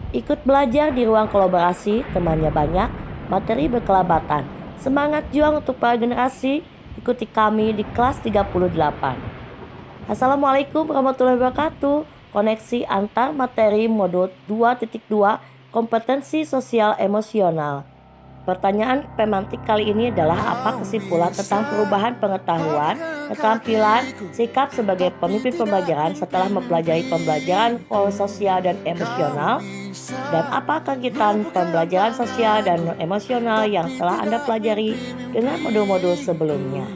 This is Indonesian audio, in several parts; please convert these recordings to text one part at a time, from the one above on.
Ikut belajar di ruang kolaborasi, temannya banyak, materi berkelabatan. Semangat juang untuk para generasi, ikuti kami di kelas 38. Assalamualaikum warahmatullahi wabarakatuh. Koneksi antar materi modul 2.2 kompetensi sosial emosional. Pertanyaan pemantik kali ini adalah apa kesimpulan tentang perubahan pengetahuan, keterampilan, sikap sebagai pemimpin pembelajaran setelah mempelajari pembelajaran sosial dan emosional, dan apa kegiatan pembelajaran sosial dan emosional yang telah Anda pelajari dengan modul-modul sebelumnya.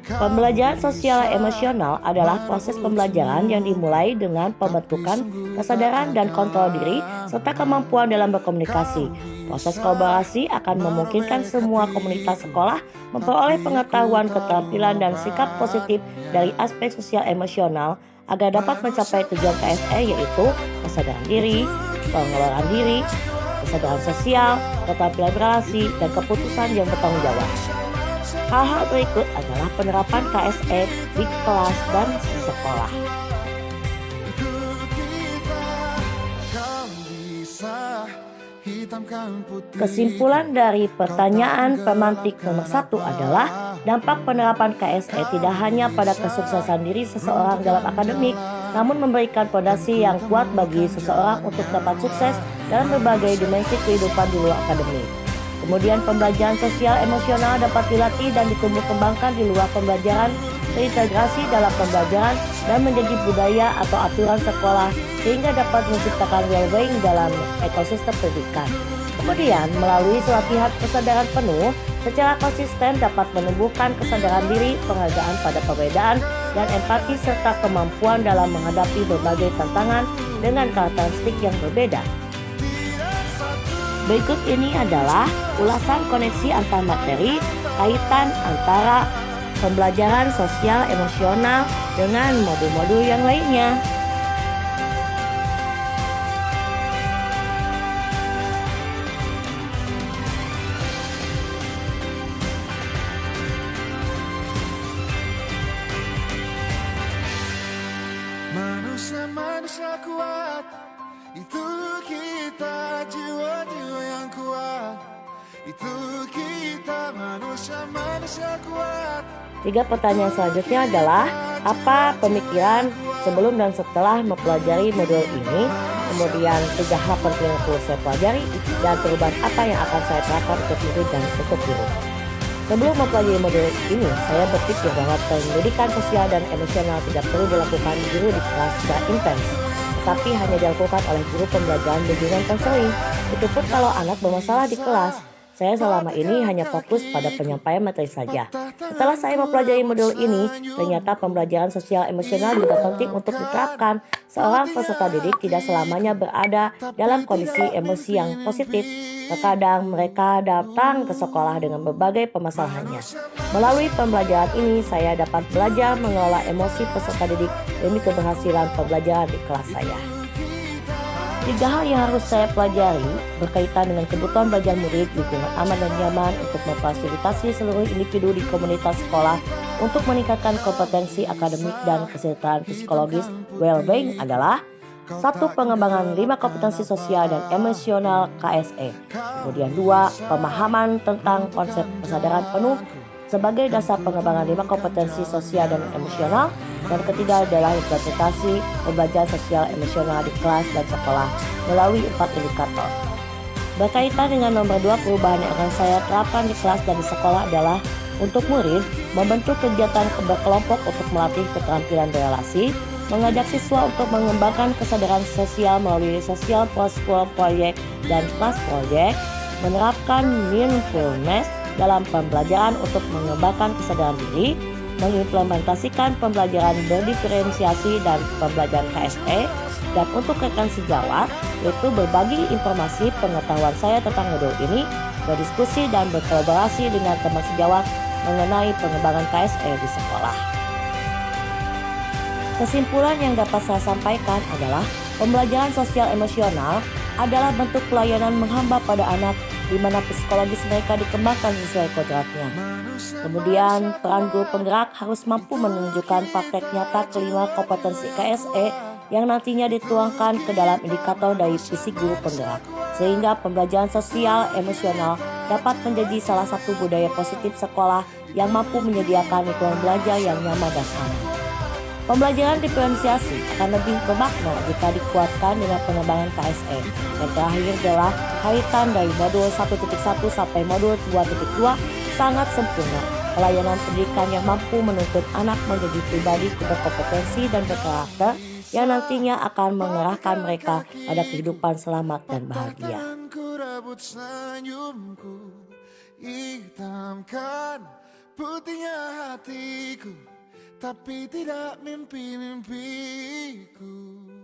Pembelajaran sosial emosional adalah proses pembelajaran yang dimulai dengan pembentukan kesadaran dan kontrol diri serta kemampuan dalam berkomunikasi. Proses kolaborasi akan memungkinkan semua komunitas sekolah memperoleh pengetahuan, keterampilan, dan sikap positif dari aspek sosial emosional agar dapat mencapai tujuan KSE, yaitu kesadaran diri, pengelolaan diri, kesadaran sosial, keterampilan berrelasi, dan keputusan yang bertanggung jawab. Hal-hal berikut adalah penerapan KSE di kelas dan sekolah. Kesimpulan dari pertanyaan pemantik nomor 1 adalah dampak penerapan KSE tidak hanya pada kesuksesan diri seseorang dalam akademik, namun memberikan fondasi yang kuat bagi seseorang untuk dapat sukses dalam berbagai dimensi kehidupan di luar akademik. Kemudian pembelajaran sosial emosional dapat dilatih dan ditumbuh kembangkan di luar pembelajaran, terintegrasi dalam pembelajaran dan menjadi budaya atau aturan sekolah sehingga dapat menciptakan well-being dalam ekosistem pendidikan. Kemudian melalui latihan kesadaran penuh secara konsisten dapat menumbuhkan kesadaran diri, penghargaan pada perbedaan, dan empati serta kemampuan dalam menghadapi berbagai tantangan dengan karakteristik yang berbeda. Berikut ini adalah ulasan koneksi antar materi, kaitan antara pembelajaran sosial emosional dengan modul-modul yang lainnya. Manusia kuat, itu kita, jiwa-jiwa yang kuat, itu kita, manusia kuat. 3 pertanyaan selanjutnya adalah apa pemikiran sebelum dan setelah mempelajari modul ini, kemudian 3 hal penting yang perlu saya pelajari, dan perubahan apa yang akan saya terapkan untuk murid dan untuk guru. Sebelum mempelajari modul ini, saya berpikir bahwa pendidikan sosial dan emosional tidak perlu dilakukan guru di kelas secara intens, tetapi hanya dilakukan oleh guru pembelajaran bimbingan konseling. Itu pun kalau anak bermasalah di kelas. Saya selama ini hanya fokus pada penyampaian materi saja. Setelah saya mempelajari modul ini, ternyata pembelajaran sosial emosional juga penting untuk diterapkan. Seorang peserta didik tidak selamanya berada dalam kondisi emosi yang positif. Terkadang mereka datang ke sekolah dengan berbagai permasalahannya. Melalui pembelajaran ini, saya dapat belajar mengelola emosi peserta didik demi keberhasilan pembelajaran di kelas saya. 3 hal yang harus saya pelajari berkaitan dengan kebutuhan belajar murid, lingkungan aman dan nyaman untuk memfasilitasi seluruh individu di komunitas sekolah untuk meningkatkan kompetensi akademik dan kesejahteraan psikologis well-being adalah 1. Pengembangan 5 kompetensi sosial dan emosional KSE. Kemudian 2. Pemahaman tentang konsep kesadaran penuh sebagai dasar pengembangan 5 kompetensi sosial dan emosional. Dan ketiga adalah implementasi pembelajaran sosial emosional di kelas dan sekolah melalui 4 indikator. Berkaitan dengan nomor 2, perubahan yang akan saya terapkan di kelas dan di sekolah adalah untuk murid membentuk kegiatan berkelompok untuk melatih keterampilan berelasi, mengajak siswa untuk mengembangkan kesadaran sosial melalui social project dan class project, menerapkan mindfulness dalam pembelajaran untuk mengembangkan kesadaran diri, mengimplementasikan pembelajaran berdiferensiasi dan pembelajaran KSE, dan untuk rekan sejawat, yaitu berbagi informasi pengetahuan saya tentang modul ini, berdiskusi dan berkolaborasi dengan teman sejawat mengenai pengembangan KSE di sekolah. Kesimpulan yang dapat saya sampaikan adalah pembelajaran sosial emosional adalah bentuk pelayanan menghamba pada anak di mana psikologis mereka dikembangkan sesuai kodratnya. Kemudian, peran guru penggerak harus mampu menunjukkan praktek nyata kelima kompetensi KSE yang nantinya dituangkan ke dalam indikator dari fisik guru penggerak, sehingga pembelajaran sosial emosional dapat menjadi salah satu budaya positif sekolah yang mampu menyediakan lingkungan belajar yang nyaman dan aman. Pembelajaran diferensiasi akan lebih bermakna jika dikuatkan dengan pengembangan KSE. Yang terakhir adalah kaitan dari modul 1.1 sampai modul 2.2 sangat sempurna. Pelayanan pendidikan yang mampu menuntut anak menjadi pribadi berkompetensi dan berkarakter yang nantinya akan mengerahkan mereka pada kehidupan selamat dan bahagia. Patahkan rabut senyumku, hitamkan putihnya hatiku, tapi tidak mimpi-mimpiku.